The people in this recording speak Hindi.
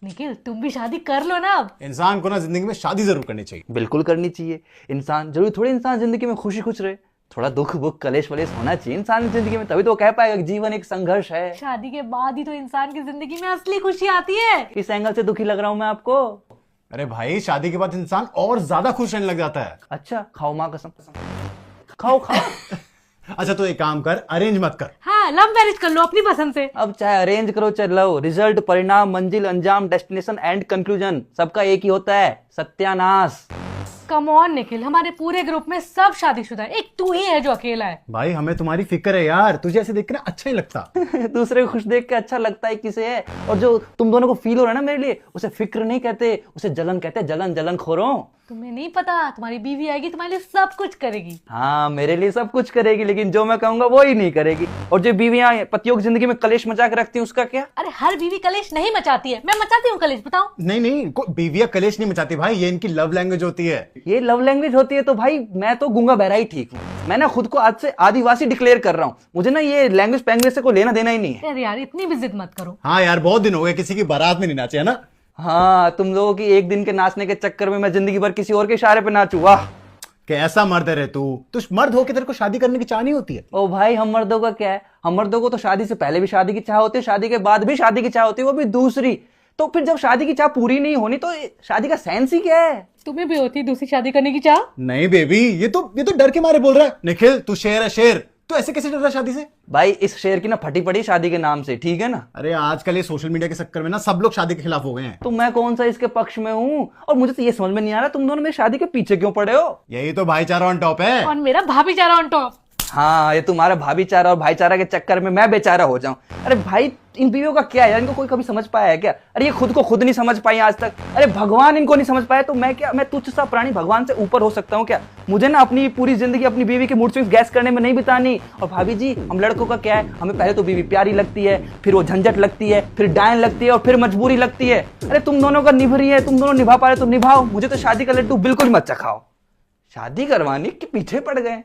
निखिल तुम भी शादी कर लो ना अब। इंसान को ना जिंदगी में शादी जरूर करनी चाहिए। बिल्कुल करनी चाहिए। इंसान जरूरी थोड़ी इंसान जिंदगी में खुशी खुश रहे, थोड़ा दुख बुख कलेश वलेश होना चाहिए इंसान जिंदगी में, तभी तो वो कह पाएगा कि जीवन एक संघर्ष है। शादी के बाद ही तो इंसान की जिंदगी में असली खुशी आती है। इस एंगल से दुखी लग रहा हूं मैं आपको? अरे भाई शादी के बाद इंसान और ज्यादा खुश रहने लग जाता है। अच्छा खाओ माँ कसम, खाओ खाओ। अच्छा तो एक काम कर, अरेंज मत कर। हाँ लव मैरिज कर लो अपनी पसंद से। अब चाहे अरेंज करो चाहे लव, रिजल्ट, परिणाम, मंजिल, अंजाम, डेस्टिनेशन एंड कंक्लूजन सबका एक ही होता है, सत्यानाश। कम ऑन निखिल, हमारे पूरे ग्रुप में सब शादीशुदा है, एक तू ही है जो अकेला है। भाई हमें तुम्हारी फिक्र है यार, तुझे ऐसे देख के ना अच्छा ही लगता। दूसरे को खुश देख के अच्छा लगता है किसे है, और जो तुम दोनों को फील हो रहा है ना मेरे लिए, उसे फिक्र नहीं कहते, उसे जलन कहते, जलन जलन खोरों। तुम्हें नहीं पता, तुम्हारी बीवी आएगी तुम्हारे लिए सब कुछ करेगी। हाँ मेरे लिए सब कुछ करेगी, लेकिन जो मैं कहूंगा वो ही नहीं करेगी। और जो बीवियां पतियों की जिंदगी में कलेश मचा के रखती हैं उसका क्या? अरे हर बीवी कलेश नहीं मचाती है, मैं मचाती हूँ कलेश, बताओ। नहीं नहीं, बीवियां कलेश नहीं मचाती भाई, ये इनकी लव लैंग्वेज होती है। ये लव लैंग्वेज होती है तो भाई मैं तो गूंगा बहरा ही ठीक हूँ। मैं ना खुद को आज से आदिवासी डिक्लेयर कर रहा हूँ, मुझे ना ये लैंग्वेज पैंग्वेज से कोई लेना देना ही नहीं है। अरे यार इतनी भी जिद मत करो। हाँ यार बहुत दिन हो गए किसी की बारात में नहीं नाचे, है ना। हाँ तुम लोगों की एक दिन के नाचने के चक्कर में मैं जिंदगी भर किसी और के इशारे पे नाचू। वाह कैसा मर्द है रे तू मर्द होके तेरे को शादी करने की चाह नहीं होती है। ओ भाई हम मर्दों का क्या है, हम मर्दों को तो शादी से पहले भी शादी की चाह होती है, शादी के बाद भी शादी की चाह होती है, वो भी दूसरी। तो फिर जब शादी की चाह पूरी नहीं होनी तो शादी का सेंस ही क्या है? तुम्हें भी होती दूसरी शादी करने की चाह? नहीं बेबी, ये तो डर के मारे बोल रहा है। निखिल तू शेर है शेर, तो ऐसे कैसे डर रहा है शादी से? भाई इस शेर की ना फटी पड़ी शादी के नाम से, ठीक है ना। अरे आजकल ये सोशल मीडिया के चक्कर में ना सब लोग शादी के खिलाफ हो गए हैं। तो मैं कौन सा इसके पक्ष में हूँ? और मुझे तो ये समझ में नहीं आ रहा तुम दोनों मेरी शादी के पीछे क्यों पड़े हो? यही तो भाईचारा ऑन टॉप है। और मेरा भाभीचारा ऑन टॉप। हाँ ये तुम्हारा भाभीचारा और भाईचारा के चक्कर में मैं बेचारा हो जाऊं। अरे भाई इन बीवियों का क्या है, इनको कोई कभी समझ पाया है क्या? अरे ये खुद को खुद नहीं समझ पाई आज तक, अरे भगवान इनको नहीं समझ पाया तो मैं क्या, मैं तुच्छ सा प्राणी भगवान से ऊपर हो सकता हूँ क्या? मुझे ना अपनी पूरी जिंदगी अपनी बीवी के मूड स्विंग्स गैस करने में नहीं बितानी। और भाभी जी हम लड़कों का क्या है, हमें पहले तो बीवी प्यारी लगती है, फिर वो झंझट लगती है, फिर डायन लगती है और फिर मजबूरी लगती है। अरे तुम दोनों का निभ रही है, तुम दोनों निभा पा रहे तो निभाओ, मुझे तो शादी का लड्डू बिल्कुल मत चखाओ। शादी करवाने के पीछे पड़ गए।